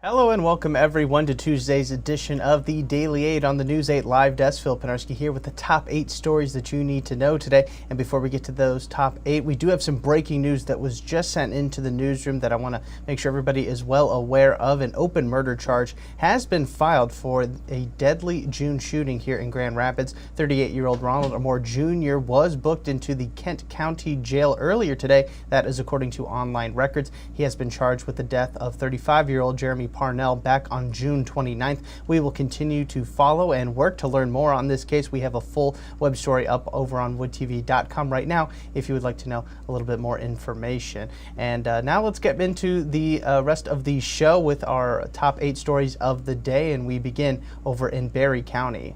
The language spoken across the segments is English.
Hello and welcome everyone to Tuesday's edition of the Daily 8 on the News 8 Live Desk. Phil Penarski here with the top 8 stories that you need to know today. And before we get to those top 8, we do have some breaking news that was just sent into the newsroom that I want to make sure everybody is well aware of. An open murder charge has been filed for a deadly June shooting here in Grand Rapids. 38-year-old Ronald Amore Jr. was booked into the Kent County Jail earlier today. That is according to online records. He has been charged with the death of 35-year-old Jeremy Parnell back on June 29th. We will continue to follow and work to learn more on this case. We have a full web story up over on woodtv.com right now if you would like to know a little bit more information. And now let's get into the rest of the show with our top 8 stories of the day, and we begin over in Barry County.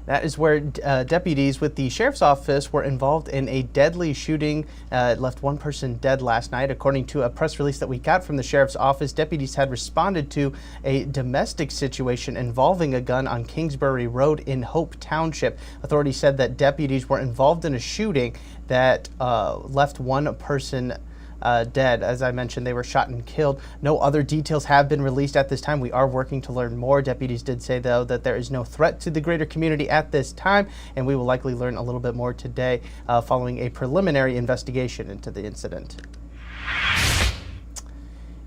That is where deputies with the sheriff's office were involved in a deadly shooting. It left one person dead last night. According to a press release that we got from the sheriff's office, deputies had responded to a domestic situation involving a gun on Kingsbury Road in Hope Township. Authorities said that deputies were involved in a shooting that left one person dead. As I mentioned, they were shot and killed. No other details have been released at this time. We are working to learn more. Deputies did say, though, that there is no threat to the greater community at this time, and we will likely learn a little bit more today following a preliminary investigation into the incident.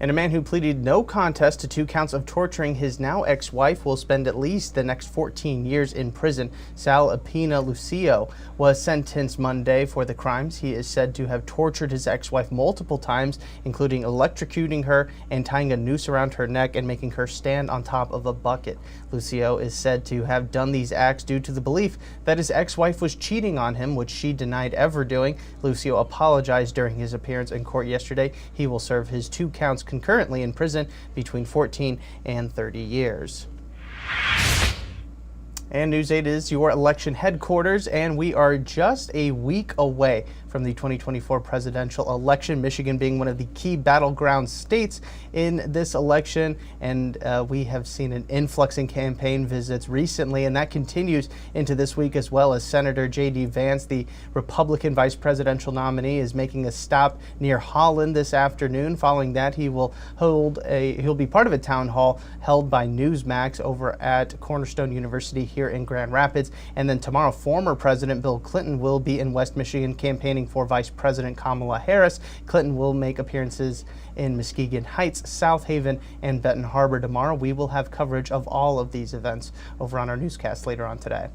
And a man who pleaded no contest to 2 counts of torturing his now ex-wife will spend at least the next 14 years in prison. Sal Apina Lucio was sentenced Monday for the crimes. He is said to have tortured his ex-wife multiple times, including electrocuting her and tying a noose around her neck and making her stand on top of a bucket. Lucio is said to have done these acts due to the belief that his ex-wife was cheating on him, which she denied ever doing. Lucio apologized during his appearance in court yesterday. He will serve his 2 counts concurrently in prison between 14 and 30 years. And News 8 is your election headquarters, and we are just a week away from the 2024 presidential election, Michigan being one of the key battleground states in this election. And we have seen an influx in campaign visits recently, and that continues into this week as well, as Senator J.D. Vance, the Republican vice presidential nominee, is making a stop near Holland this afternoon. Following that, he'll be part of a town hall held by Newsmax over at Cornerstone University here in Grand Rapids. And then tomorrow, former President Bill Clinton will be in West Michigan campaigning for Vice President Kamala Harris. Clinton will make appearances in Muskegon Heights, South Haven, and Benton Harbor tomorrow. We will have coverage of all of these events over on our newscast later on today.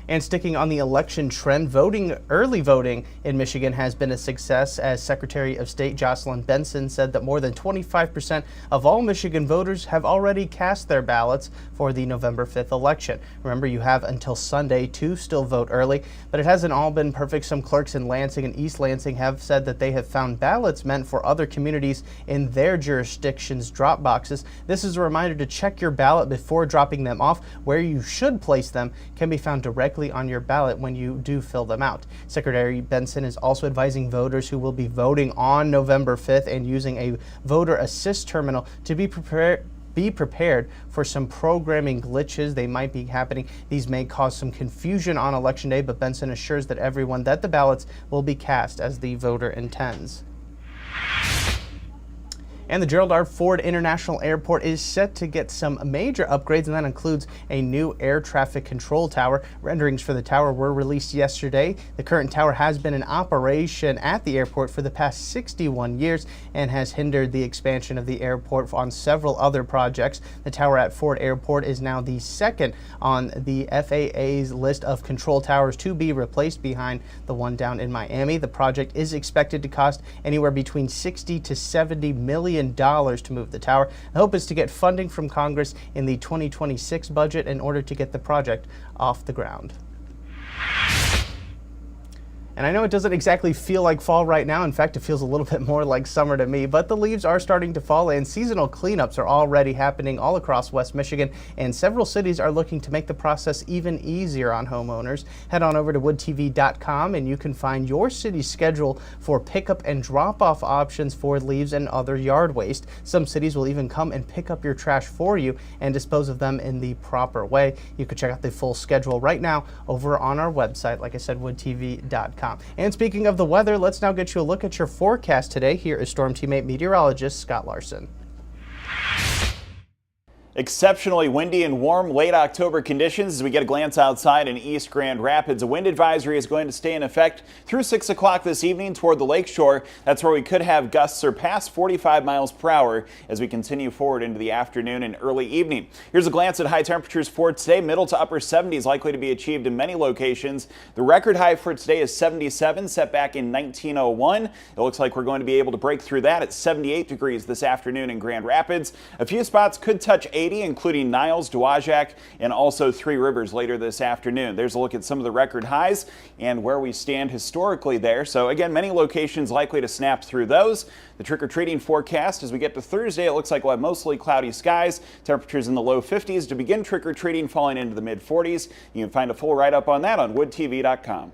And sticking on the election trend, early voting in Michigan has been a success, as Secretary of State Jocelyn Benson said that more than 25% of all Michigan voters have already cast their ballots for the November 5th election. Remember, you have until Sunday to still vote early, but it hasn't all been perfect. Some clerks in Lansing and East Lansing have said that they have found ballots meant for other communities in their jurisdiction's drop boxes. This is a reminder to check your ballot before dropping them off. Where you should place them can be found directly on your ballot when you do fill them out. Secretary Benson is also advising voters who will be voting on November 5th and using a voter assist terminal to be prepared for some programming glitches. They might be happening. These may cause some confusion on election day, but Benson assures that everyone that the ballots will be cast as the voter intends. And the Gerald R. Ford International Airport is set to get some major upgrades, and that includes a new air traffic control tower. Renderings for the tower were released yesterday. The current tower has been in operation at the airport for the past 61 years and has hindered the expansion of the airport on several other projects. The tower at Ford Airport is now the second on the FAA's list of control towers to be replaced, behind the one down in Miami. The project is expected to cost anywhere between $60 to $70 million to move the tower. The hope is to get funding from Congress in the 2026 budget in order to get the project off the ground. And I know it doesn't exactly feel like fall right now. In fact, it feels a little bit more like summer to me, but the leaves are starting to fall and seasonal cleanups are already happening all across West Michigan, and several cities are looking to make the process even easier on homeowners. Head on over to woodtv.com and you can find your city's schedule for pickup and drop-off options for leaves and other yard waste. Some cities will even come and pick up your trash for you and dispose of them in the proper way. You can check out the full schedule right now over on our website, like I said, woodtv.com. stormteammate.com. And speaking of the weather, let's now get you a look at your forecast today. Here is Storm Teammate meteorologist Scott Larson. Exceptionally windy and warm late October conditions as we get a glance outside in East Grand Rapids. A wind advisory is going to stay in effect through 6 o'clock this evening toward the lakeshore. That's where we could have gusts surpass 45 miles per hour as we continue forward into the afternoon and early evening. Here's a glance at high temperatures for today. Middle to upper 70s likely to be achieved in many locations. The record high for today is 77, set back in 1901. It looks like we're going to be able to break through that at 78 degrees this afternoon in Grand Rapids. A few spots could touch 80, including Niles, Dowagiac, and also Three Rivers later this afternoon. There's a look at some of the record highs and where we stand historically there. So again, many locations likely to snap through those. The trick-or-treating forecast as we get to Thursday, it looks like we'll have mostly cloudy skies, temperatures in the low 50s to begin trick-or-treating, falling into the mid-40s. You can find a full write-up on that on woodtv.com.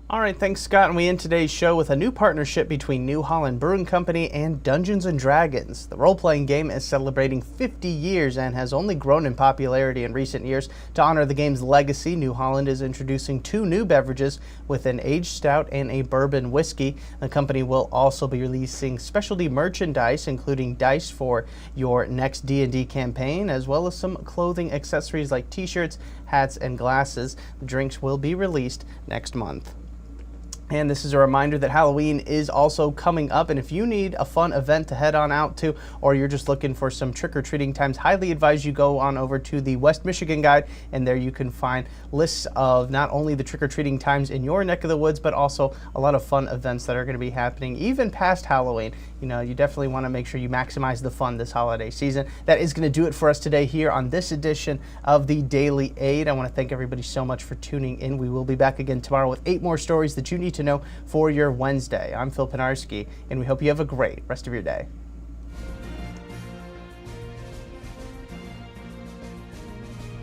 All right, thanks, Scott. And we end today's show with a new partnership between New Holland Brewing Company and Dungeons & Dragons. The role-playing game is celebrating 50 years and has only grown in popularity in recent years. To honor the game's legacy, New Holland is introducing 2 new beverages with an aged stout and a bourbon whiskey. The company will also be releasing specialty merchandise, including dice for your next D&D campaign, as well as some clothing accessories like t-shirts, hats, and glasses. The drinks will be released next month. And this is a reminder that Halloween is also coming up, and if you need a fun event to head on out to, or you're just looking for some trick-or-treating times, highly advise you go on over to the West Michigan Guide, and there you can find lists of not only the trick-or-treating times in your neck of the woods, but also a lot of fun events that are going to be happening even past Halloween. You know, you definitely want to make sure you maximize the fun this holiday season. That is going to do it for us today here on this edition of the Daily Aid. I want to thank everybody so much for tuning in. We will be back again tomorrow with 8 more stories that you need to know for your Wednesday. I'm Phil Pinarski, and we hope you have a great rest of your day.